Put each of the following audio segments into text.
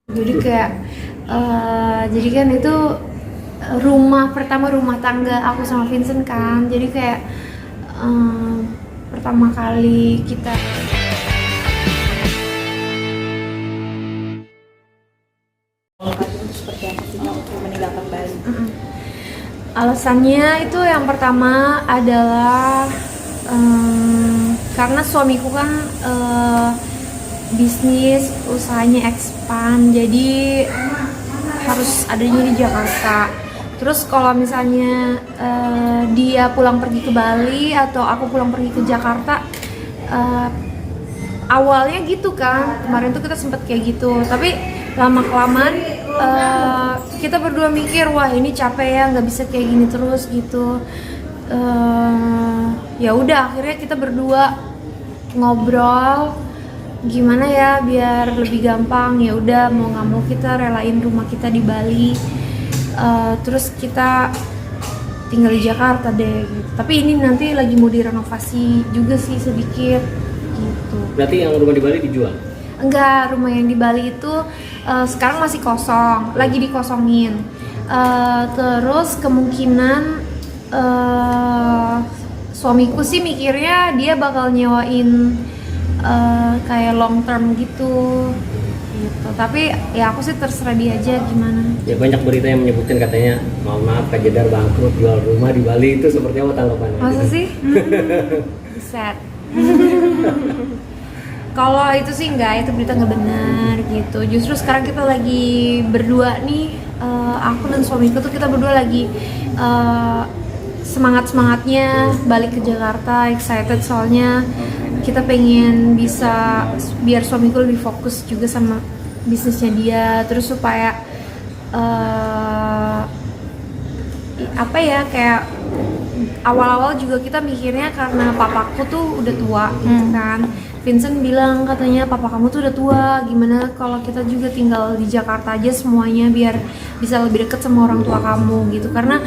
Jadi kayak jadi kan itu rumah pertama, rumah tangga aku sama Vincent kan. Jadi kayak pertama kali kita Seperti apa sih waktu meninggalkan Bali? alasannya itu yang pertama adalah karena suamiku kan bisnis usahanya expand, jadi harus adanya di Jakarta. Terus kalau misalnya dia pulang pergi ke Bali atau aku pulang pergi ke Jakarta, eh, awalnya gitu kan, kemarin tuh kita sempet kayak gitu, tapi lama kelamaan kita berdua mikir, wah ini capek ya, nggak bisa kayak gini terus gitu. Ya udah akhirnya kita berdua ngobrol gimana ya biar lebih gampang. Ya udah mau nggak mau kita relain rumah kita di Bali. Terus kita tinggal di Jakarta deh gitu. Tapi ini nanti lagi mau direnovasi juga sih sedikit gitu. Berarti yang rumah di Bali dijual? Enggak, rumah yang di Bali itu sekarang masih kosong, lagi dikosongin. Terus kemungkinan suamiku sih mikirnya dia bakal nyewain kayak long term gitu. Tapi ya aku sih terserah dia aja gimana. Ya banyak berita yang menyebutkan katanya, mohon maaf Kak Jedar bangkrut jual rumah di Bali, itu seperti apa tanggapannya? Masa sih? Sad. Kalau itu sih enggak, itu berita nggak benar gitu. Justru sekarang kita lagi berdua nih, aku dan suamiku tuh kita berdua lagi semangat-semangatnya balik ke Jakarta, excited soalnya kita pengen bisa biar suamiku lebih fokus juga sama bisnisnya dia, terus supaya apa ya, kayak awal-awal juga kita mikirnya karena papaku tuh udah tua gitu kan. Vincent bilang katanya papa kamu tuh udah tua, gimana kalau kita juga tinggal di Jakarta aja semuanya biar bisa lebih deket sama orang tua kamu gitu, karena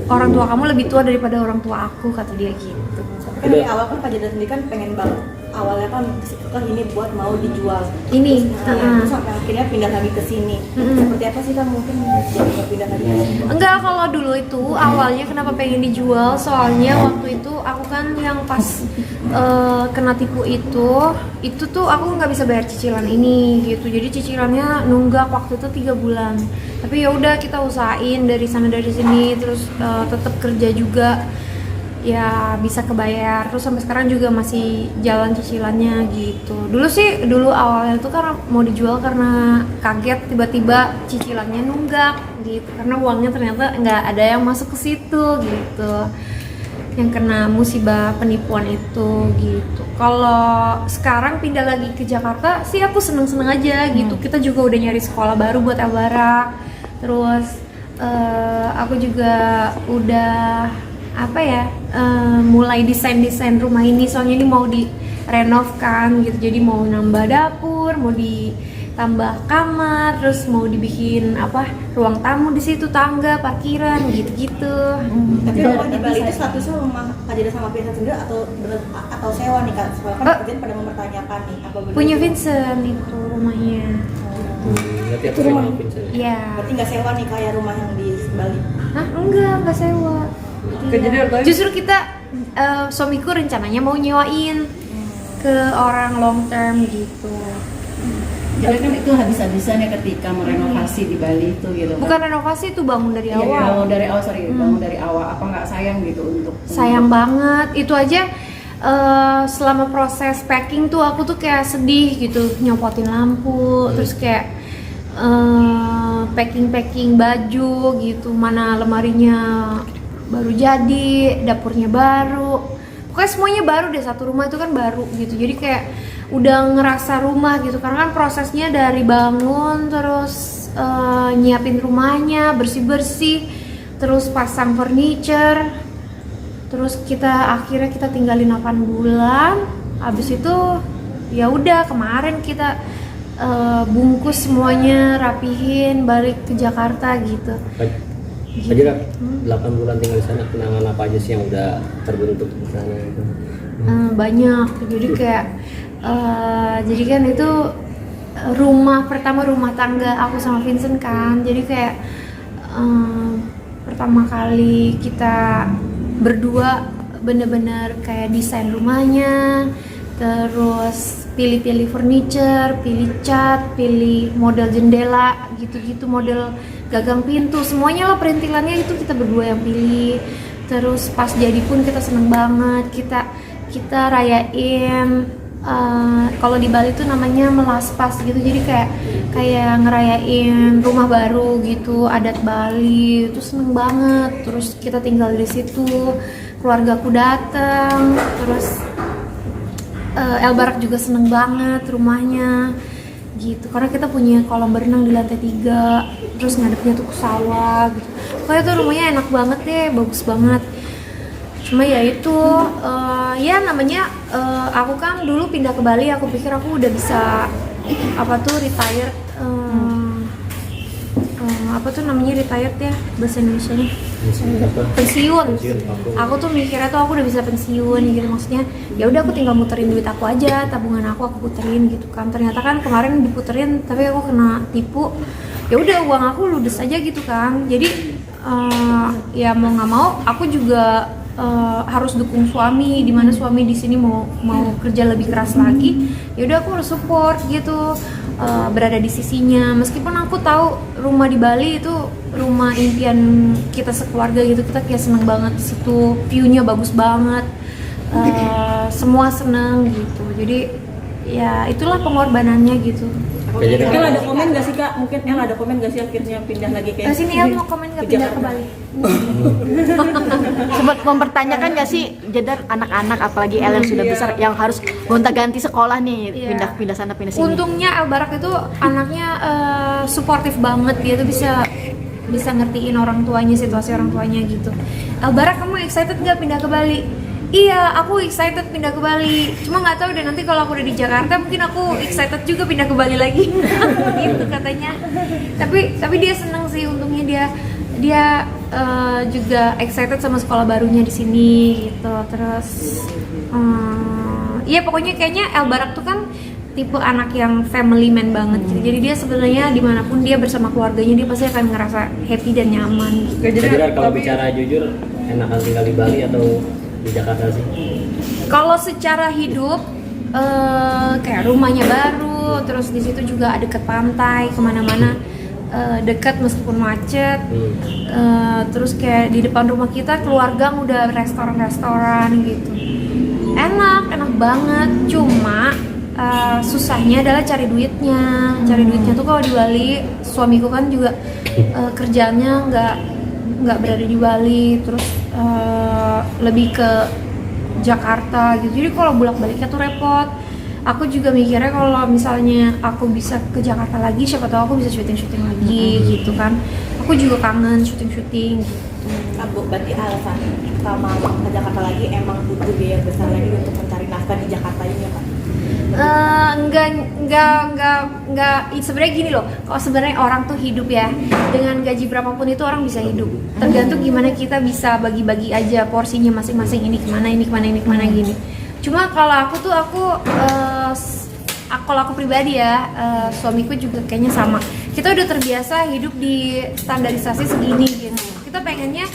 orang tua kamu lebih tua daripada orang tua aku, kata dia gitu. Tapi kan dari awal kan Kak Jeda sendiri kan pengen banget, awalnya kan kesitu ini buat mau dijual. Ini, Terus sampai akhirnya pindah lagi ke sini. Seperti apa sih kan mungkin jadi pindah lagi ke sini? Enggak, kalau dulu itu awalnya kenapa pengen dijual, soalnya waktu itu aku kan yang pas kena tipu itu tuh aku nggak bisa bayar cicilan ini gitu, jadi cicilannya nunggak waktu itu 3 bulan. Tapi ya udah kita usahain dari sana dari sini, terus tetap kerja juga ya bisa kebayar, terus sampai sekarang juga masih jalan cicilannya gitu. Dulu awalnya tuh kan mau dijual karena kaget tiba-tiba cicilannya nunggak gitu, karena uangnya ternyata nggak ada yang masuk ke situ gitu, yang kena musibah penipuan itu gitu. Kalau sekarang pindah lagi ke Jakarta sih aku seneng-seneng aja gitu. Kita juga udah nyari sekolah baru buat Elbara, terus aku juga udah apa ya, mulai desain rumah ini, soalnya ini mau direnov kan gitu, jadi mau nambah dapur, mau ditambah kamar, terus mau dibikin apa ruang tamu di situ, tangga, parkiran gitu-gitu. Tapi rumah di Bali itu statusnya rumah Kak Jeda sama Vincent sendiri atau sewa nih Kak? Soalnya kan netizen pada mempertanyakan nih apa benar Punya itu? Vincent itu rumahnya. Berarti aku Itu rumah. sama Vincent. Iya. Berarti nggak sewa nih kayak rumah yang di Bali? Hah? Enggak sewa. Iya. Justru kita suamiku rencananya mau nyewain ke orang long term gitu. Jadi kan itu habis-habisan ya ketika merenovasi di Bali itu gitu kan? Bukan renovasi, itu bangun dari Iya, awal. bangun dari awal, bangun dari awal. Apa nggak sayang gitu untuk Sayang banget. Itu aja selama proses packing tuh aku tuh kayak sedih gitu, nyopotin lampu, terus kayak packing baju gitu, mana lemarinya baru jadi, dapurnya baru, pokoknya semuanya baru deh, satu rumah itu kan baru gitu. Jadi kayak udah ngerasa rumah gitu, karena kan prosesnya dari bangun, terus nyiapin rumahnya, bersih-bersih, terus pasang furniture, terus akhirnya kita tinggalin 8 bulan. Habis itu ya udah kemarin kita bungkus semuanya, rapihin, balik ke Jakarta gitu. Kak Jedar, 8 bulan tinggal di sana, kenangan apa aja sih yang udah terbentuk di sana itu? Banyak, jadi kayak jadi kan itu rumah pertama, rumah tangga aku sama Vincent kan, jadi kayak pertama kali kita berdua bener-bener kayak desain rumahnya, terus pilih-pilih furniture, pilih cat, pilih model jendela gitu-gitu, model gagang pintu, semuanya lah perintilannya itu kita berdua yang pilih. Terus pas jadi pun kita seneng banget, kita rayain kalau di Bali tuh namanya melaspas gitu, jadi kayak ngerayain rumah baru gitu, adat Bali, itu seneng banget. Terus kita tinggal di situ, keluargaku datang, terus El Barak juga seneng banget rumahnya gitu, karena kita punya kolam berenang di lantai 3, terus ngadepnya tuh ke sawah gitu. Pokoknya tuh rumahnya enak banget deh, bagus banget. Cuma ya itu ya namanya aku kan dulu pindah ke Bali, aku pikir aku udah bisa retired, apa tuh namanya retired ya bahasa Indonesianya, pensiun. Aku tuh mikirnya tuh aku udah bisa pensiun gitu, maksudnya ya udah aku tinggal muterin duit aku aja, tabungan aku puterin gitu kan. Ternyata kan kemarin diputerin tapi aku kena tipu, ya udah uang aku ludes aja gitu kan. Jadi ya mau nggak mau aku juga harus dukung suami, dimana suami di sini mau kerja lebih keras lagi, ya udah aku harus support gitu, berada di sisinya. Meskipun aku tahu rumah di Bali itu rumah impian kita sekeluarga gitu, kita kayak seneng banget di situ, view-nya bagus banget, semua seneng gitu. Jadi ya itulah pengorbanannya gitu. Jadi El ada komen gak sih Kak? Mungkin El ada komen gak sih akhirnya pindah lagi kayak Sini El mau komen nggak pindah ke Bali? Sempat mempertanyakan nggak sih Jedar anak-anak apalagi El yang sudah besar yang harus gonta-ganti sekolah nih, Iya. pindah sana pindah sini. Untungnya El Barak itu anaknya suportif banget, dia tuh bisa ngertiin orang tuanya, situasi orang tuanya gitu. El Barak, kamu excited nggak pindah ke Bali? Iya, aku excited pindah ke Bali. Cuma nggak tahu deh nanti kalau aku udah di Jakarta mungkin aku excited juga pindah ke Bali lagi. Gitu katanya. Tapi dia seneng sih, untungnya dia juga excited sama sekolah barunya di sini gitu. Terus iya pokoknya kayaknya El Barak tuh kan tipe anak yang family man banget gitu. Jadi dia sebenarnya dimanapun dia bersama keluarganya dia pasti akan ngerasa happy dan nyaman gitu. Jadi kalau bicara jujur, enakan tinggal di Bali atau di Jakarta sih? Kalau secara hidup kayak rumahnya baru, terus di situ juga deket pantai, kemana-mana dekat meskipun macet. Terus kayak di depan rumah kita keluarga udah restoran gitu, enak banget. Cuma susahnya adalah cari duitnya tuh kalau di Bali. Suamiku kan juga kerjaannya nggak berada di Bali, terus lebih ke Jakarta gitu, jadi kalau bolak-baliknya tuh repot. Aku juga mikirnya kalau misalnya aku bisa ke Jakarta lagi, siapa tahu aku bisa syuting lagi gitu kan. Aku juga kangen syuting gitu. Bu, berarti alasan utama ke Jakarta lagi emang butuh biaya besar lagi untuk mencari nafkah di Jakarta ini ya Pak? Enggak, sebenarnya gini loh, kalau sebenarnya orang tuh hidup ya dengan gaji berapapun itu orang bisa hidup, tergantung gimana kita bisa bagi-bagi aja porsinya masing-masing, ini kemana gini. Cuma kalau kalau aku pribadi ya, suamiku juga kayaknya sama, kita udah terbiasa hidup di standarisasi segini gitu. Kita pengennya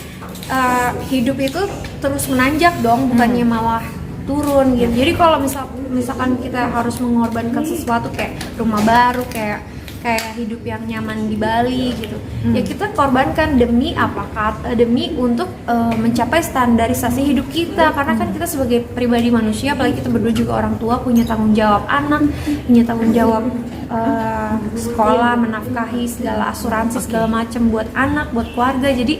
hidup itu terus menanjak dong, bukannya malah turun gitu. Jadi kalau misalkan kita harus mengorbankan sesuatu kayak rumah baru, kayak hidup yang nyaman di Bali gitu, ya kita korbankan demi demi untuk mencapai standarisasi hidup kita. Karena kan kita sebagai pribadi manusia, apalagi kita berdua juga orang tua, punya tanggung jawab anak, punya tanggung jawab sekolah, menafkahi segala asuransi segala macam buat anak, buat keluarga. Jadi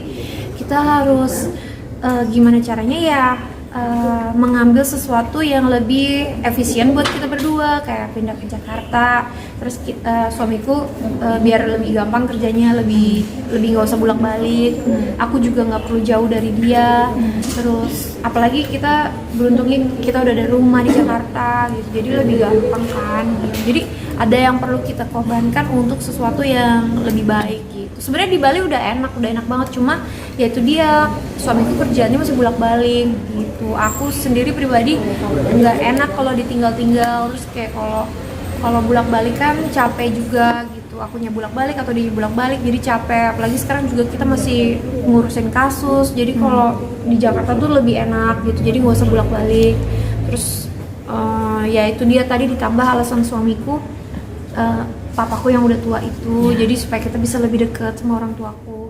kita harus gimana caranya ya mengambil sesuatu yang lebih efisien buat kita berdua, kayak pindah ke Jakarta. Terus suamiku biar lebih gampang kerjanya, lebih nggak usah bolak-balik. Aku juga nggak perlu jauh dari dia. Terus apalagi kita beruntungnya kita udah ada rumah di Jakarta gitu, jadi lebih gampang kan gitu. Jadi ada yang perlu kita korbankan untuk sesuatu yang lebih baik gitu. Sebenarnya di Bali udah enak banget, cuma ya itu dia, suamiku kerjaannya masih bolak-balik gitu. Aku sendiri pribadi nggak enak kalau ditinggal-tinggal, terus kayak kalau kalau bolak-balik kan capek juga gitu, akunya bolak-balik atau dia bolak-balik jadi capek, apalagi sekarang juga kita masih ngurusin kasus, jadi kalau di Jakarta tuh lebih enak gitu, jadi nggak usah bolak-balik. Terus ya itu dia tadi ditambah alasan suamiku, papaku yang udah tua itu, jadi supaya kita bisa lebih dekat sama orang tuaku.